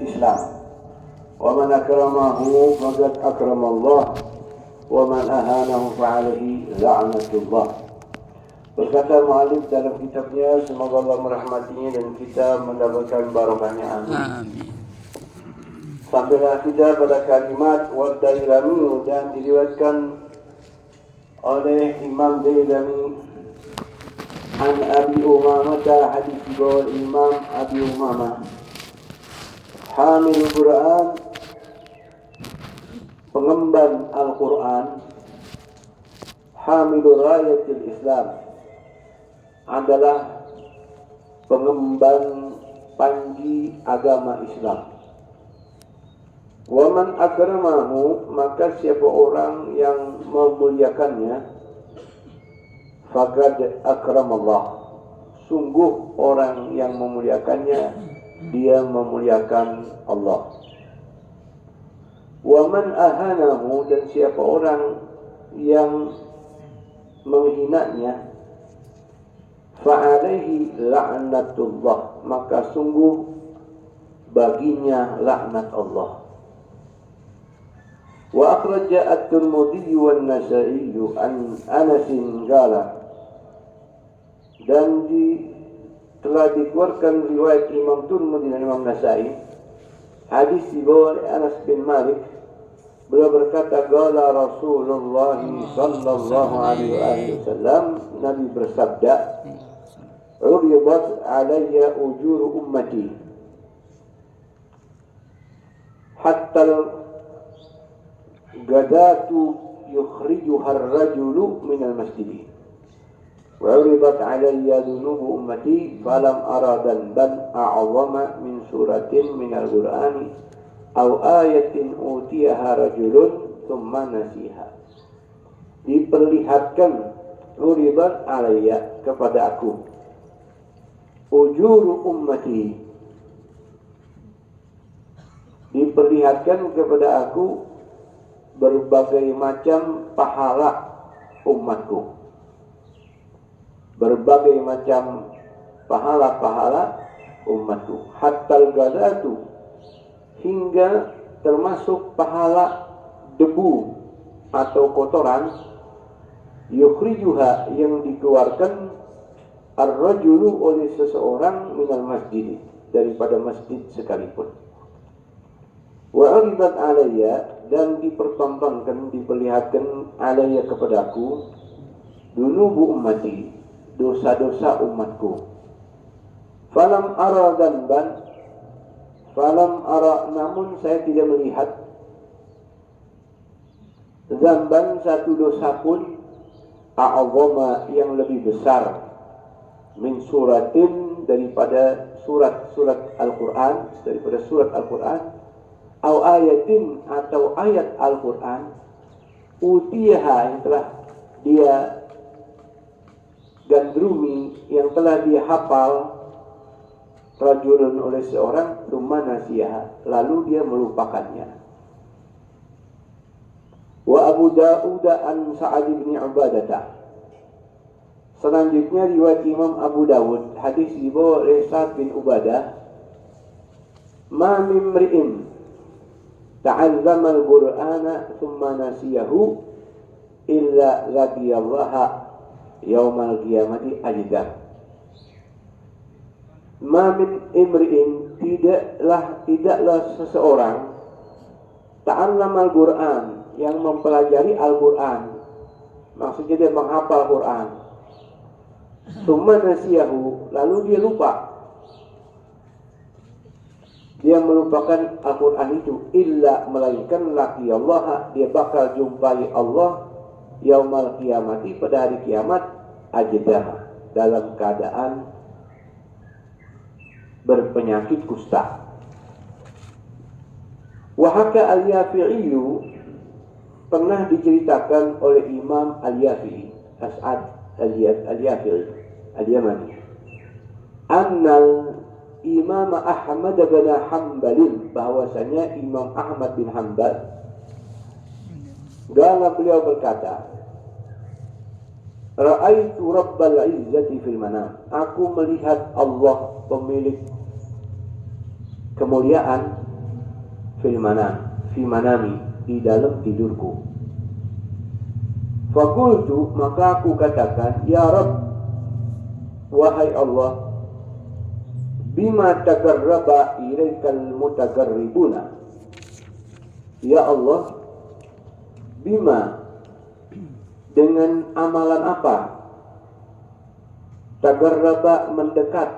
Islam. Wa man akramahu faqad akramallah wa man ahanahu fa'alaihi la'natullah. Berkata mu'allif dalam kitabnya, semoga Allah merahmatinya dan kita mendapatkan barokahnya, amin. Sampailah kita pada kalimat Wad-Dailami, dan diriwayatkan oleh Imam Dailami an Abi Umamah, hadis riwayat Imam Abi Umamah, Hamil Quran, pengemban Al-Quran, Hamil Rayatul Islam, adalah pengemban panji agama Islam. Wa man akramahu, maka siapa orang yang memuliakannya, faqad akramallah, sungguh orang yang memuliakannya, dia memuliakan Allah. Wa man ahanahu, dan siapa orang yang menghinanya, fa'alaihi la'natullah, maka sungguh baginya laknat Allah. Wa akhraja at-Tirmidzi wan Nasa'i an Anas qala, dan telah dikeluarkan riwayat Imam Tirmidzi dan Imam Nasa'i, hadis riwayat Anas bin Malik, beliau berkata, qala Rasulullah sallallahu alaihi wasallam, Nabi bersabda, uridat alayya ujur ummati hatta gadatu yukhrijuha ar-rajulu min al-masjid wa uridat alayya dhunubu ummati falam ara dhanban a'zama min suratin min al-Qur'ani aw ayatin utiyaha rajulun thumma nasiha. Diperlihatkan uridat alayya, kepada aku, ujuru ummati, diperlihatkan kepada aku berbagai macam pahala umatku, berbagai macam pahala-pahala umatku, hatta gadatu, hingga termasuk pahala debu atau kotoran, yukhrijuha, yang dikeluarkan, ar-rajulu, oleh seseorang, minal masjid, daripada masjid sekalipun. Wa uridat alayya, dan dipertontonkan, diperlihatkan, alayya, kepadaku, dunubu ummati, dosa-dosa umatku. Falam ara dhanban, falam ara, namun saya tidak melihat, dzamban, satu dosa pun, a'zama, yang lebih besar, min suratin, daripada surat-surat Al-Quran, daripada surat Al-Quran, au ayatin, atau ayat Al-Quran, utiyaha, yang telah dia gandrumi, yang telah dia hafal, rajulun, oleh seorang, tsumma nasiha, lalu dia melupakannya. Wa Abu Dawud an Sa'ad bin Ubadah. Selanjutnya riwayat Imam Abu Dawud, hadis dibawa oleh Sa'ad bin Ubadah, ma mimri'in ta'allama al-Qur'ana thumma nasiyahu illa laqiyallaha yaumal qiyamati ajdar. Ma min imri'in, tidaklah seseorang, ta'allama al-Qur'an, yang mempelajari Al-Quran, maksudnya dia menghafal Quran, tsumma nasiyahu, lalu dia lupa, dia melupakan Al-Quran itu, illa, melainkan laqiyallaha, dia bakal jumpai Allah, yaumal qiyamati, pada hari kiamat, ajdah, dalam keadaan berpenyakit kusta. Wahaka al-Yafi'iyu, pernah diceritakan oleh Imam Al-Yafi'i, As'ad Al-Yafi'i Al-Yamani, annal Imam Ahmad bin Hanbal, bahwasanya Imam Ahmad bin Hanbal, beliau berkata, ra'aitu Rabbal Izzati fil manam, aku melihat Allah, pemilik kemuliaan, fi manami, di dalam tidurku. Fakultu, maka aku katakan, ya Rabb, wahai Allah, bima tagarraba ilaikal mutagarribuna. Ya Allah, bima, dengan amalan apa? Tagarraba, mendekat,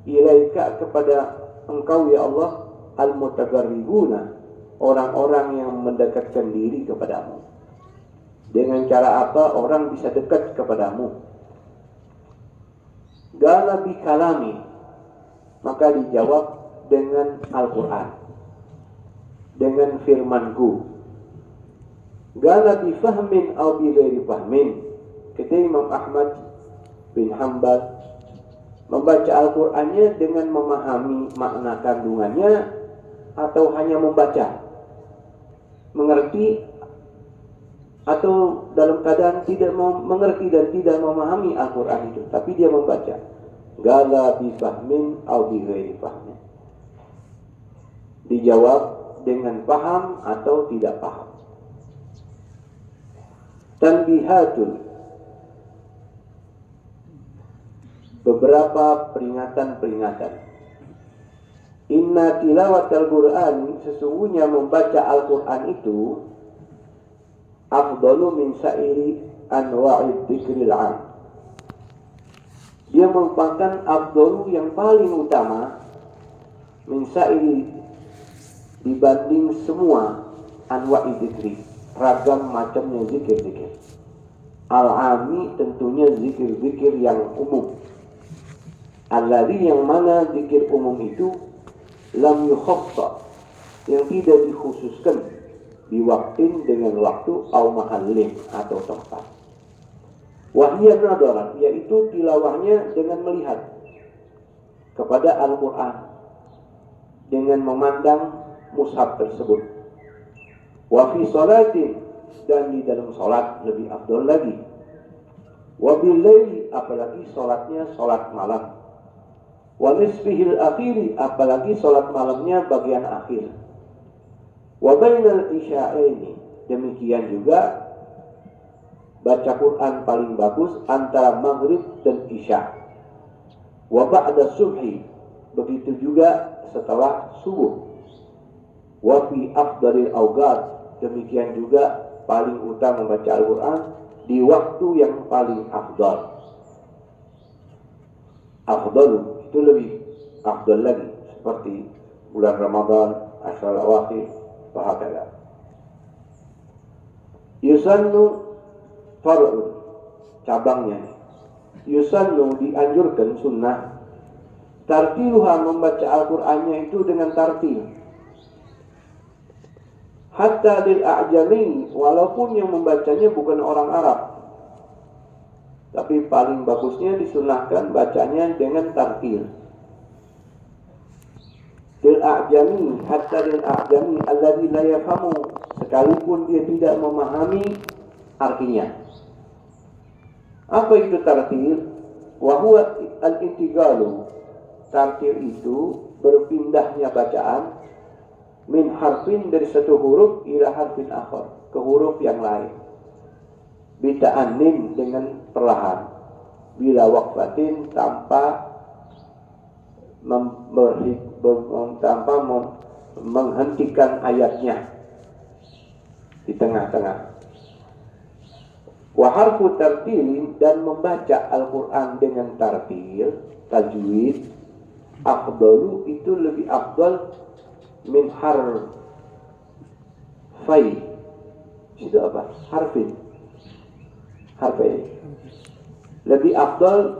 ilaika, kepada engkau ya Allah, al-mutagarribuna, orang-orang yang mendekatkan diri kepadamu. Dengan cara apa orang bisa dekat kepadamu? Gala bi kalami, maka dijawab dengan Al-Quran, dengan firmanku. Gala bi fahmin au bi ghairi fahmin. Kata Imam Ahmad bin Hanbal, membaca Al-Qurannya dengan memahami makna kandungannya atau hanya membaca, mengerti, atau dalam keadaan tidak mengerti dan tidak memahami Al-Quran itu, tapi dia membaca. Gala bi fahmin au bi ghairi fahmin. Dijawab dengan paham atau tidak paham. Tanbihatun, beberapa peringatan-peringatan. Inna tilawatal Qur'an, sesungguhnya membaca Al-Quran itu afdalu min sa'iri anwa'id dzikril 'am. Dia merupakan afdalu, yang paling utama, min sa'iri, dibanding semua anwa'id dzikri, ragam macamnya zikir-zikir. Al-'ami, tentunya zikir-zikir yang umum. Alladzi, yang mana zikir umum itu, lam yukhassa, yang tidak dikhususkan, biwaktin, dengan waktu, au mahallin, atau tempat. Wahiyah nadaran, yaitu tilawahnya dengan melihat kepada Al-Quran, dengan memandang mushaf tersebut. Wa fi sholatin, dan di dalam sholat lebih afdal lagi. Wa bil laili, apalagi sholatnya sholat malam. Wa nisfihil akhiri, apalagi sholat malamnya bagian akhir. Wa bainal isya'aini, demikian juga baca Quran paling bagus antara maghrib dan isya. Wa ba'da subhi, begitu juga setelah subuh. Wa fi afdalil awqat, demikian juga paling utama membaca Al-Quran di waktu yang paling afdal. Afdalu itu lebih afdal lagi, seperti bulan Ramadan, Asyral Awakhir, bahakala. Yusannu far'un, cabangnya. Yusannu, dianjurkan, sunnah. Tartiluha, membaca Al-Qur'annya itu dengan tartil. Hatta lil a'jami, walaupun yang membacanya bukan orang Arab, tapi paling bagusnya disunahkan bacanya dengan tartil. Lil a'jami, hatta lil a'jami alladzi la yafhamu, sekalipun dia tidak memahami artinya. Apa itu tartil? Wa huwa al-intiqalu, tartil itu berpindahnya bacaan min harfin, dari satu huruf, ila harfin akhar, ke huruf yang lain. Bita'annin, dengan perlahan. Bila waqfatin, tanpa menghentikan ayatnya di tengah-tengah. Wa harfu tartilin, dan membaca Al-Quran dengan tartil, tajwid, afdalu, itu lebih afdal min harfai. Itu apa? Harfin. Harfai. Lebih afdal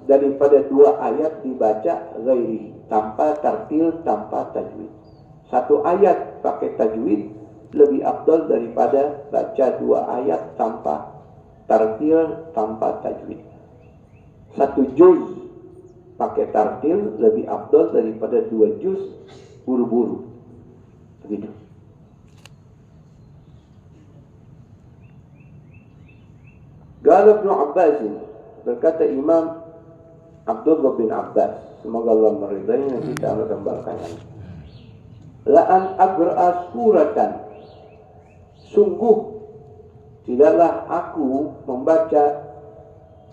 daripada dua ayat dibaca ghairi, tanpa tartil, tanpa tajwid. Satu ayat pakai tajwid lebih afdal daripada baca dua ayat tanpa tartil, tanpa tajwid. Satu juz pakai tartil lebih afdal daripada dua juz buru-buru. Begitu. Qala Ibnu Abbas, berkata Imam Abdullah bin Abbas, semoga Allah meridainya, kita akan kembalikannya. la an agra'a suratan, sungguh tidaklah aku membaca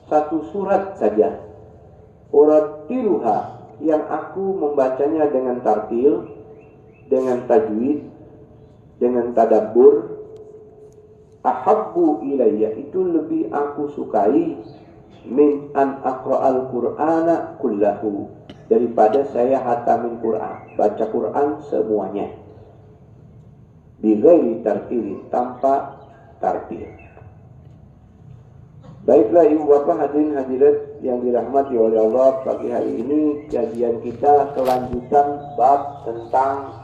satu surat saja, urattiluha, yang aku membacanya dengan tartil, dengan tajwid, dengan tadabbur, ahabbu ilayya, itu lebih aku sukai, min an aqra'al qur'ana kullahu, daripada saya hatamin Quran, baca Quran semuanya, bighairi tartil, tanpa tartil. Baiklah ibu bapak hadirin hadirat yang dirahmati oleh Allah, pagi hari ini kajian kita kelanjutan bab tentang